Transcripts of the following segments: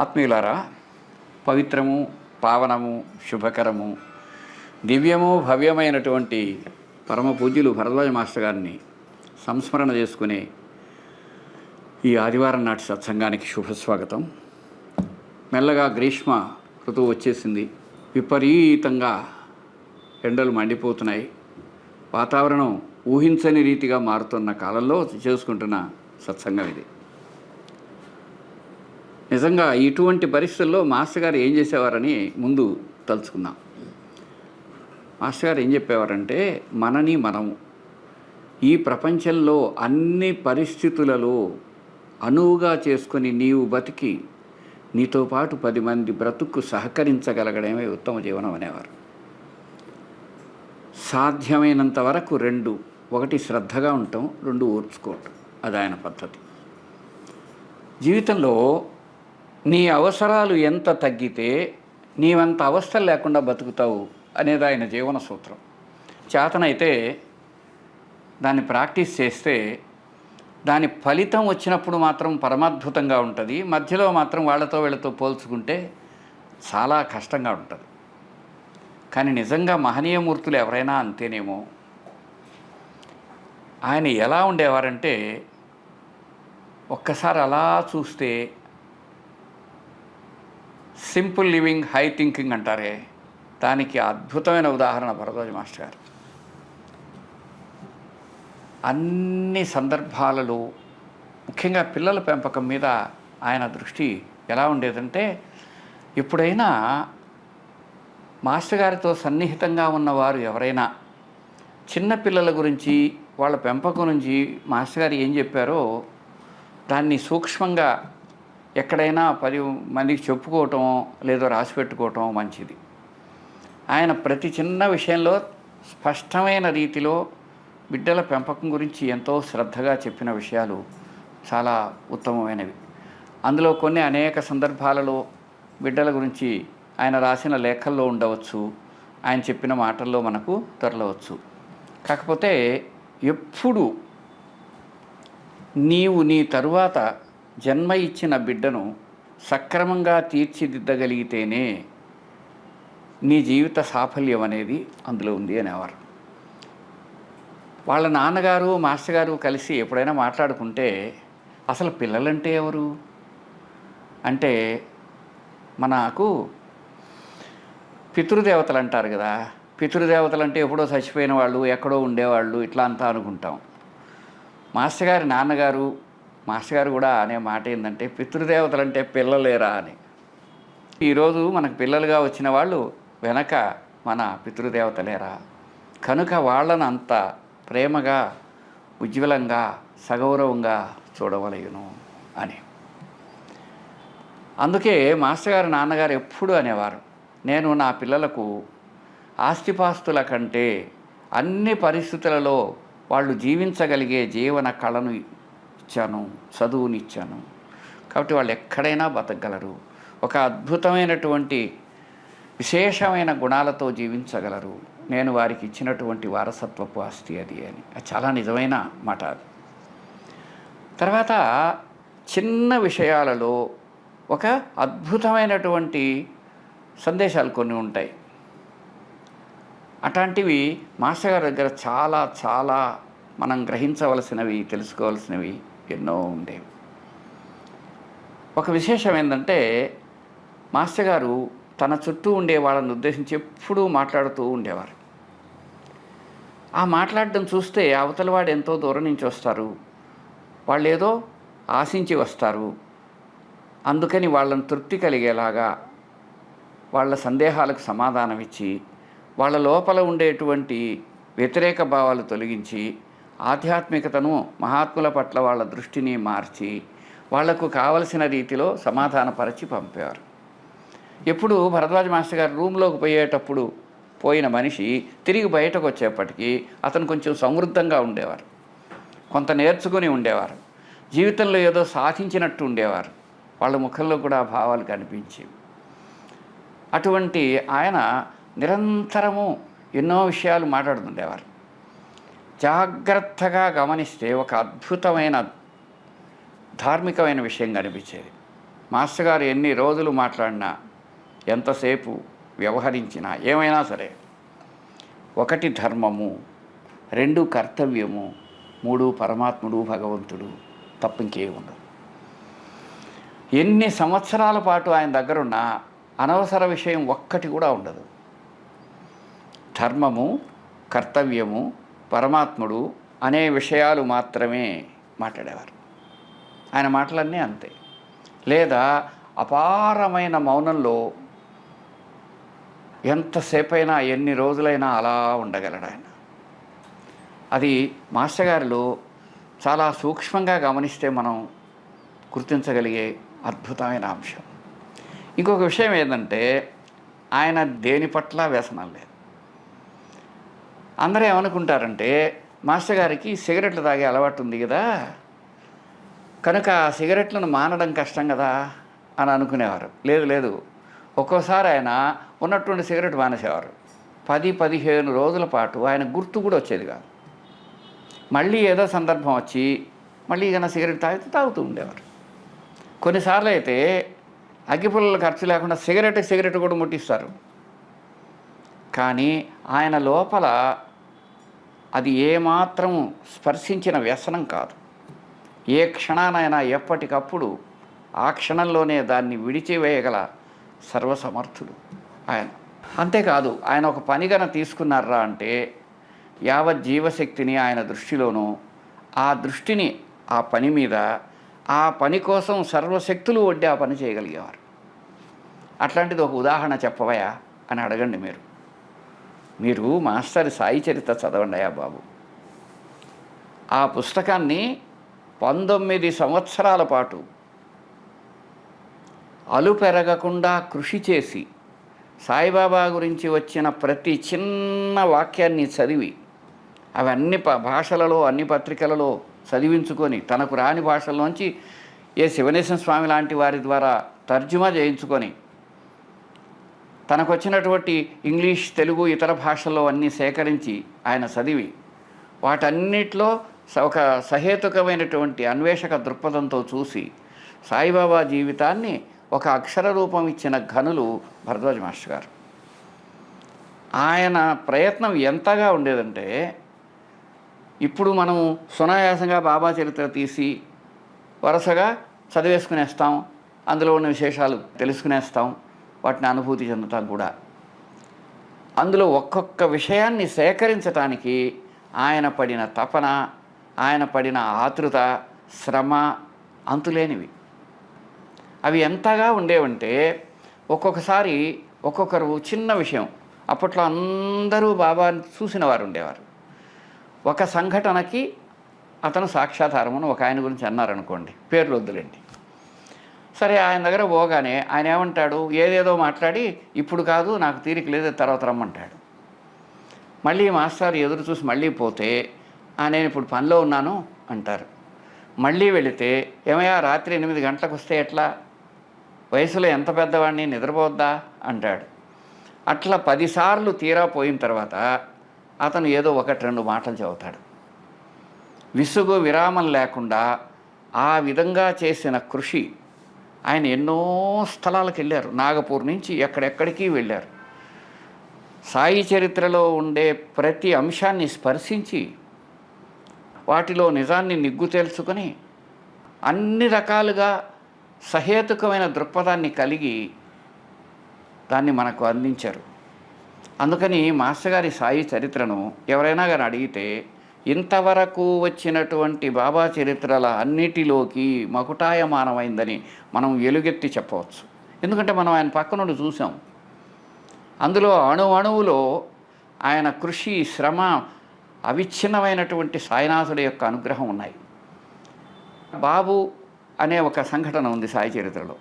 ఆత్మీయులారా, పవిత్రము, పావనము, శుభకరము, దివ్యము, భవ్యమైనటువంటి పరమ పూజ్యులు భరద్వాజ మాస్టర్ గారిని సంస్మరణ చేసుకునే ఈ ఆదివారం నాటి సత్సంగానికి శుభస్వాగతం. మెల్లగా గ్రీష్మ ఋతువు వచ్చేసింది. విపరీతంగా ఎండలు మండిపోతున్నాయి. వాతావరణం ఊహించని రీతిగా మారుతున్న కాలంలో చేసుకుంటున్న సత్సంగం ఇది. నిజంగా ఇటువంటి పరిస్థితుల్లో మాస్టర్ గారు ఏం చేసేవారని ముందు తలుచుకుందాం. మాస్టర్ గారు ఏం చెప్పేవారంటే, మనని మనము ఈ ప్రపంచంలో అన్ని పరిస్థితులలో అనువుగా చేసుకొని నీవు బతికి నీతో పాటు 10 మంది బ్రతుకు సహకరించగలగడమే ఉత్తమ జీవనం అనేవారు. సాధ్యమైనంత వరకు 2, 1 శ్రద్ధగా ఉండటం, 2 ఓర్చుకోవటం, అది ఆయన పద్ధతి. జీవితంలో నీ అవసరాలు ఎంత తగ్గితే నీవంత అవస్థలు లేకుండా బతుకుతావు అనేది ఆయన జీవన సూత్రం. చేతనైతే దాన్ని ప్రాక్టీస్ చేస్తే దాని ఫలితం వచ్చినప్పుడు మాత్రం పరమాద్భుతంగా ఉంటుంది. మధ్యలో మాత్రం వాళ్ళతో వీళ్ళతో పోల్చుకుంటే చాలా కష్టంగా ఉంటుంది. కానీ నిజంగా మహనీయమూర్తులు ఎవరైనా అంతేనేమో. ఆయన ఎలా ఉండేవారంటే, ఒక్కసారి అలా చూస్తే సింపుల్ లివింగ్, హై థింకింగ్ అంటారే, దానికి అద్భుతమైన ఉదాహరణ భరద్వాజ మాస్టర్ గారు. అన్ని సందర్భాలలో ముఖ్యంగా పిల్లల పెంపకం మీద ఆయన దృష్టి ఎలా ఉండేదంటే, ఎప్పుడైనా మాస్టర్ గారితో సన్నిహితంగా ఉన్నవారు ఎవరైనా చిన్నపిల్లల గురించి, వాళ్ళ పెంపకం నుంచి మాస్టర్ గారు ఏం చెప్పారో దాన్ని సూక్ష్మంగా ఎక్కడైనా 10 మందికి చెప్పుకోవటం లేదో రాసి పెట్టుకోవటం మంచిది. ఆయన ప్రతి చిన్న విషయంలో స్పష్టమైన రీతిలో బిడ్డల పెంపకం గురించి ఎంతో శ్రద్ధగా చెప్పిన విషయాలు చాలా ఉత్తమమైనవి. అందులో కొన్ని అనేక సందర్భాలలో బిడ్డల గురించి ఆయన రాసిన లేఖల్లో ఉండవచ్చు, ఆయన చెప్పిన మాటల్లో మనకు దొరలవచ్చు. కాకపోతే ఎప్పుడు నీవు నీ తరువాత జన్మ ఇచ్చిన బిడ్డను సక్రమంగా తీర్చిదిద్దగలిగితేనే నీ జీవిత సాఫల్యం అనేది అందులో ఉంది అనేవారు. వాళ్ళ నాన్నగారు మాస్టర్ గారు కలిసి ఎప్పుడైనా మాట్లాడుకుంటే, అసలు పిల్లలంటే ఎవరు అంటే, మనకు పితృదేవతలు అంటారు కదా. పితృదేవతలు అంటే ఎప్పుడో చచ్చిపోయిన వాళ్ళు, ఎక్కడో ఉండేవాళ్ళు, ఇట్లా అంతా అనుకుంటాం. మాస్టర్ గారి నాన్నగారు, మాస్టర్ గారు కూడా అనే మాట ఏంటంటే, పితృదేవతలు అంటే పిల్లలేరా అని. ఈరోజు మనకు పిల్లలుగా వచ్చిన వాళ్ళు వెనక మన పితృదేవతలేరా, కనుక వాళ్ళను అంత ప్రేమగా, ఉజ్వలంగా, సగౌరవంగా చూడవలయును అని. అందుకే మాస్టర్ గారి నాన్నగారు ఎప్పుడు అనేవారు, నేను నా పిల్లలకు ఆస్తిపాస్తుల కంటే అన్ని పరిస్థితులలో వాళ్ళు జీవించగలిగే జీవన కళను ఇచ్చాను, చదువునిచ్చాను. కాబట్టి వాళ్ళు ఎక్కడైనా బతకగలరు, ఒక అద్భుతమైనటువంటి విశేషమైన గుణాలతో జీవించగలరు. నేను వారికి ఇచ్చినటువంటి వారసత్వపు ఆస్తి అది అని. అది చాలా నిజమైన మాట. తర్వాత చిన్న విషయాలలో ఒక అద్భుతమైనటువంటి సందేశాలు కొన్ని ఉంటాయి. అట్లాంటివి మాస్టర్ గారి దగ్గర చాలా చాలా మనం గ్రహించవలసినవి, తెలుసుకోవాల్సినవి ఎన్నో ఉండేవి. ఒక విశేషం ఏంటంటే, మాస్టర్ గారు తన చుట్టూ ఉండే వాళ్ళని ఉద్దేశించి ఎప్పుడూ మాట్లాడుతూ ఉండేవారు. ఆ మాట్లాడడం చూస్తే అవతలవాడు ఎంతో దూరం నుంచి వస్తారు, వాళ్ళు ఏదో ఆశించి వస్తారు, అందుకని వాళ్ళని తృప్తి కలిగేలాగా వాళ్ళ సందేహాలకు సమాధానం ఇచ్చి, వాళ్ళ లోపల ఉండేటువంటి వ్యతిరేక భావాలు తొలగించి, ఆధ్యాత్మికతను, మహాత్ముల పట్ల వాళ్ళ దృష్టిని మార్చి, వాళ్లకు కావలసిన రీతిలో సమాధానపరచి పంపేవారు. ఎప్పుడు భరద్వాజ మాస్టర్ గారు రూమ్లోకి పోయేటప్పుడు పోయిన మనిషి తిరిగి బయటకు వచ్చేప్పటికీ అతను కొంచెం సమృద్ధంగా ఉండేవారు, కొంత నేర్చుకుని ఉండేవారు, జీవితంలో ఏదో సాధించినట్టు ఉండేవారు. వాళ్ళ ముఖంలో కూడా ఆ భావాలు కనిపించేవి. అటువంటి ఆయన నిరంతరము ఎన్నో విషయాలు మాట్లాడుతుండేవారు. జాగ్రత్తగా గమనిస్తే ఒక అద్భుతమైన ధార్మికమైన విషయం కనిపించేది. మాస్టర్ గారు ఎన్ని రోజులు మాట్లాడినా, ఎంతసేపు వ్యవహరించినా, ఏమైనా సరే, 1 ధర్మము, 2 కర్తవ్యము, 3 పరమాత్ముడు భగవంతుడు, తప్ప ఇంకేం ఉండదు. ఎన్ని సంవత్సరాల పాటు ఆయన దగ్గరున్న అనవసర విషయం ఒక్కటి కూడా ఉండదు. ధర్మము, కర్తవ్యము, పరమాత్ముడు అనే విషయాలు మాత్రమే మాట్లాడేవారు. ఆయన మాటలన్నీ అంతే. లేదా అపారమైన మౌనంలో ఎంతసేపైనా, ఎన్ని రోజులైనా అలా ఉండగలడు ఆయన. అది మాస్టర్ గారిలో చాలా సూక్ష్మంగా గమనిస్తే మనం గుర్తించగలిగే అద్భుతమైన అంశం. ఇంకొక విషయం ఏంటంటే, ఆయన దేని పట్ల వ్యసనం లేదు. అందరూ ఏమనుకుంటారంటే, మాస్టర్ గారికి సిగరెట్లు తాగే అలవాటు ఉంది కదా, కనుక సిగరెట్లను మానడం కష్టం కదా అని అనుకునేవారు. లేదు లేదు, ఒక్కోసారి ఆయన ఉన్నటువంటి సిగరెట్ మానేసేవారు. 10-15 రోజుల పాటు ఆయన గుర్తు కూడా వచ్చేది కాదు. మళ్ళీ ఏదో సందర్భం వచ్చి మళ్ళీ ఏదైనా సిగరెట్ తాగుతూ ఉండేవారు. కొన్నిసార్లు అయితే అగ్గిపుల్లల ఖర్చు లేకుండా సిగరెట్ కూడా ముట్టిస్తారు. కానీ ఆయన లోపల అది ఏమాత్రం స్పర్శించిన వ్యసనం కాదు. ఏ క్షణానైనా ఎప్పటికప్పుడు ఆ క్షణంలోనే దాన్ని విడిచివేయగల సర్వసమర్థుడు ఆయన. అంతేకాదు, ఆయన ఒక పనిగన తీసుకున్నారా అంటే యావత్ జీవశక్తిని ఆయన దృష్టిలోనూ, ఆ దృష్టిని ఆ పని మీద, ఆ పని కోసం సర్వశక్తులు ఒడ్డి ఆ పని చేయగలిగేవారు. అట్లాంటిది ఒక ఉదాహరణ చెప్పవయా అని అడగండి. మీరు మాస్టర్ సాయి చరిత్ర చదవండియా బాబు. ఆ పుస్తకాన్ని 19 సంవత్సరాల పాటు అలుపెరగకుండా కృషి చేసి, సాయిబాబా గురించి వచ్చిన ప్రతి చిన్న వాక్యాన్ని చదివి, అవి అన్ని భాషలలో, అన్ని పత్రికలలో చదివించుకొని, తనకు రాని భాషల్లోంచి ఏ శివనేశం స్వామి లాంటి వారి ద్వారా తర్జుమా చేయించుకొని, తనకు వచ్చినటువంటి ఇంగ్లీష్, తెలుగు, ఇతర భాషల్లో అన్నీ సేకరించి ఆయన చదివి, వాటన్నిటిలో ఒక సహేతుకమైనటువంటి అన్వేషక దృక్పథంతో చూసి సాయిబాబా జీవితాన్ని ఒక అక్షర రూపం ఇచ్చిన ఘనులు భరద్వాజ మాస్టర్ గారు. ఆయన ప్రయత్నం ఎంతగా ఉండేదంటే, ఇప్పుడు మనం సునాయాసంగా బాబా చరిత్ర తీసి వరుసగా చదివేసుకునేస్తాం, అందులో ఉన్న విశేషాలు తెలుసుకునేస్తాం, వాటిని అనుభూతి చెందుతాం కూడా. అందులో ఒక్కొక్క విషయాన్ని సేకరించటానికి ఆయన పడిన తపన, ఆయన పడిన ఆతృత, శ్రమ అంతులేనివి. అవి ఎంతగా ఉండేవంటే, ఒక్కొక్కసారి ఒక్కొక్కరు చిన్న విషయం, అప్పట్లో అందరూ బాబాని చూసిన వారు ఉండేవారు. ఒక సంఘటనకి అతను సాక్షాధారమని ఒక ఆయన గురించి అన్నారనుకోండి, పేర్లు వద్దులేండి. సరే, ఆయన దగ్గర పోగానే ఆయన ఏమంటాడు, ఏదేదో మాట్లాడి, ఇప్పుడు కాదు, నాకు తీరిక లేదు, తర్వాత రమ్మంటాడు. మళ్ళీ మాస్టర్ ఎదురు చూసి మళ్ళీ పోతే, నేను ఇప్పుడు పనిలో ఉన్నాను అంటారు. మళ్ళీ వెళితే, ఏమయ్యా రాత్రి 8 గంటలకు వస్తే ఎట్లా, వయసులో ఎంత పెద్దవాడిని, నిద్రపోద్దా అంటాడు. అట్లా 10 సార్లు తీరా పోయిన తర్వాత అతను ఏదో 1-2 మాటలు చెబుతాడు. విసుగు విరామం లేకుండా ఆ విధంగా చేసిన కృషి. ఆయన ఎన్నో స్థలాలకు వెళ్ళారు, నాగపూర్ నుంచి ఎక్కడెక్కడికి వెళ్ళారు. సాయి చరిత్రలో ఉండే ప్రతి అంశాన్ని స్పర్శించి వాటిలో నిజాన్ని నిగ్గు తేల్చుకొని అన్ని రకాలుగా సహేతుకమైన దృక్పథాన్ని కలిగి దాన్ని మనకు అందించారు. అందుకని మాస్టర్ గారి సాయి చరిత్రను ఎవరైనా కానీ అడిగితే ఇంతవరకు వచ్చినటువంటి బాబా చరిత్రల అన్నిటిలోకి మకుటాయమానమైందని మనం ఎలుగెత్తి చెప్పవచ్చు. ఎందుకంటే మనం ఆయన పక్క నుండి చూసాం. అందులో అణువులో ఆయన కృషి, శ్రమ, అవిచ్ఛిన్నమైనటువంటి సాయినాథుడి యొక్క అనుగ్రహం ఉన్నాయి. బాబు అనే ఒక సంఘటన ఉంది సాయి చరిత్రలో.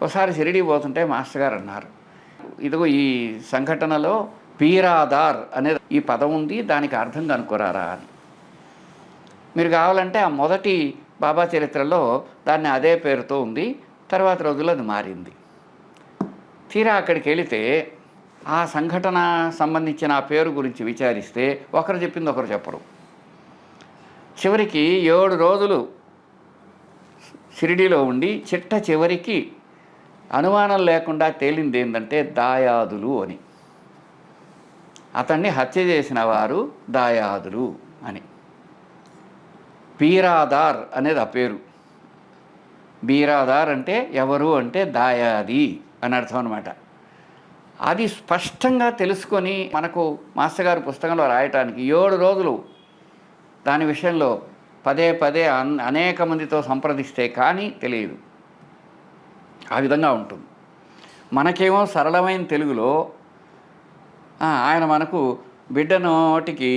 ఒకసారి షిరిడీ పోతుంటే మాస్టర్ గారు అన్నారు, ఇదిగో ఈ సంఘటనలో పీరాదార్ అనే ఈ పదం ఉంది, దానికి అర్థం కనుక్కోరారా అని. మీరు కావాలంటే ఆ మొదటి బాబా చరిత్రలో దాన్ని అదే పేరుతో ఉంది, తర్వాత రోజుల్లో అది మారింది. తీరా అక్కడికి వెళితే ఆ సంఘటన సంబంధించిన ఆ పేరు గురించి విచారిస్తే ఒకరు చెప్పింది ఒకరు చెప్పరు. చివరికి 7 రోజులు షిరిడీలో ఉండి చిట్ట చివరికి అనుమానం లేకుండా తేలింది ఏంటంటే దాయాదులు అని. అతన్ని హత్య చేసిన వారు దాయాదులు అని. పీరాదార్ అనేది ఆ పేరు. బీరాదార్ అంటే ఎవరు అంటే దాయాది అని అర్థం అనమాట. అది స్పష్టంగా తెలుసుకొని మనకు మాస్టర్ గారు పుస్తకంలో రాయటానికి 7 రోజులు దాని విషయంలో పదే అనేక మందితో సంప్రదిస్తే కానీ తెలియదు. ఆ విధంగా ఉంటుంది. మనకేమో సరళమైన తెలుగులో ఆయన మనకు బిడ్డ నోటికి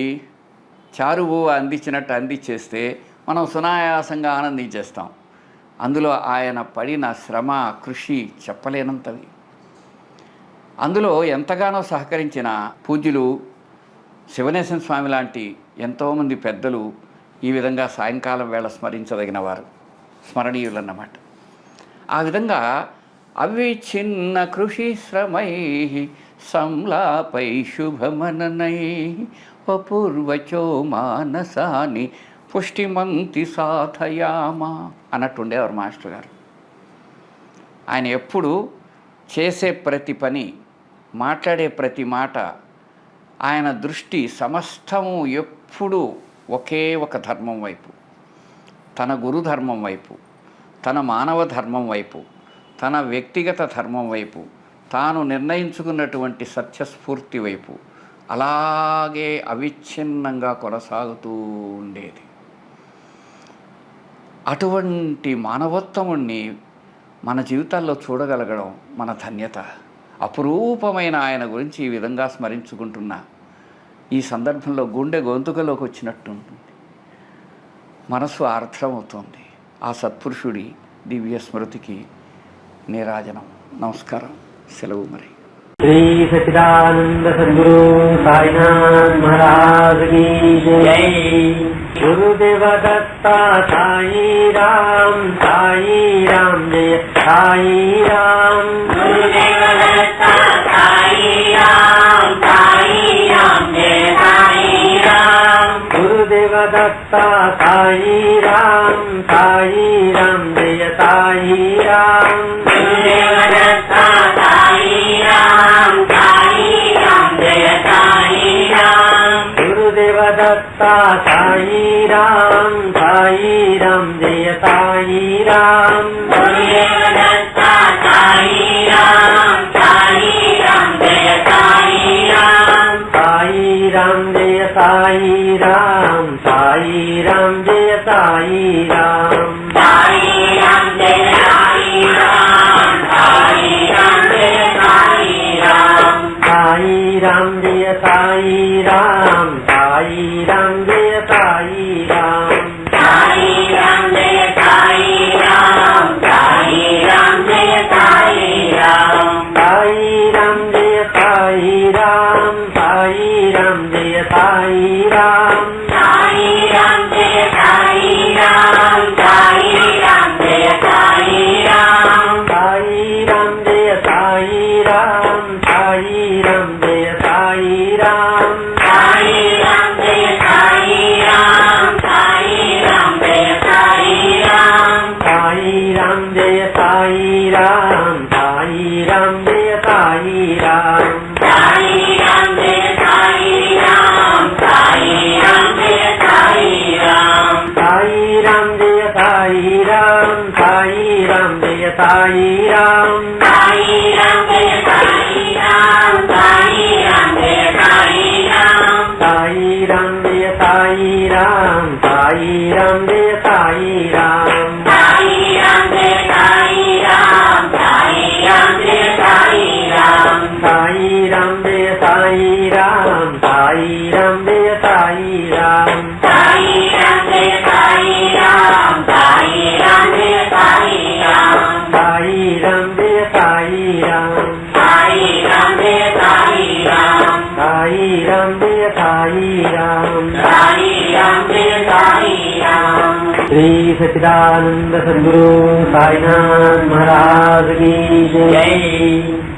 చారువు అందించినట్టు అందించేస్తే మనం సునాయాసంగా ఆనందించేస్తాం. అందులో ఆయన పడిన శ్రమ, కృషి చెప్పలేనంతవి. అందులో ఎంతగానో సహకరించిన పూజ్యులు శివనేశన్ స్వామి లాంటి ఎంతోమంది పెద్దలు ఈ విధంగా సాయంకాలం వేళ స్మరించదగిన వారు, స్మరణీయులన్నమాట. ఆ విధంగా అవిచ్ఛిన్న కృషి శ్రమై సంలాపై శుభమననై అపూర్వచో మానసాని పుష్టిమంతి సాధయామా అన్నట్టుండేవారు మాస్టర్ గారు. ఆయన ఎప్పుడు చేసే ప్రతి పని, మాట్లాడే ప్రతి మాట, ఆయన దృష్టి సమస్తము ఎప్పుడూ ఒకే ఒక ధర్మం వైపు, తన గురు ధర్మం వైపు, తన మానవ ధర్మం వైపు, తన వ్యక్తిగత ధర్మం వైపు, తాను నిర్ణయించుకున్నటువంటి సత్యస్ఫూర్తి వైపు అలాగే అవిచ్ఛిన్నంగా కొనసాగుతూ ఉండేది. అటువంటి మానవోత్తముణ్ణి మన జీవితాల్లో చూడగలగడం మన ధన్యత. అపురూపమైన ఆయన గురించి ఈ విధంగా స్మరించుకుంటున్న ఈ సందర్భంలో గుండె గొంతుకలోకి వచ్చినట్టు ఉంటుంది, మనసు ఆర్ద్రమవుతుంది. ఆ సత్పురుషుడి దివ్య స్మృతికి నీరాజనం. నమస్కారం, సెలవు. మరి श्री सच्चिदानंद सद्गुरु साईनाथ महाराज की जय। गुरुदेव दत्ता साई राम जय साई राम। गुरुदेव दत्ता साई राम जय साई राम। गुरुदेव दत्ता साई राम जय साई राम। गुरुदेव दत्ता गुरुदेव दत्ता साई राम जय साई राम। गुरुदेव दत्ता साई राम जय साई राम। साई राम जय साई राम जय साई राम। साई राम जय साई राम जय साई राम। साई राम जय साई राम जय साई राम। साई राम जय साई राम जय साई राम। साई राम जय साई राम जय साई राम। साई राम जय साई राम जय साई राम। साई राम जय साई राम जय साई राम। साई राम जय साई राम जय साई राम। साई राम जय साई राम जय साई राम। साई राम साई राम जय साई राम, साई राम जय साई राम, साई राम जय साई राम, साई राम जय साई राम, साई राम जय साई राम, साई राम जय साई राम, साई राम जय साई राम, साई राम जय साई राम। श्री सच्चिदानंद सद्गुरु साईनाथ महाराज की जय।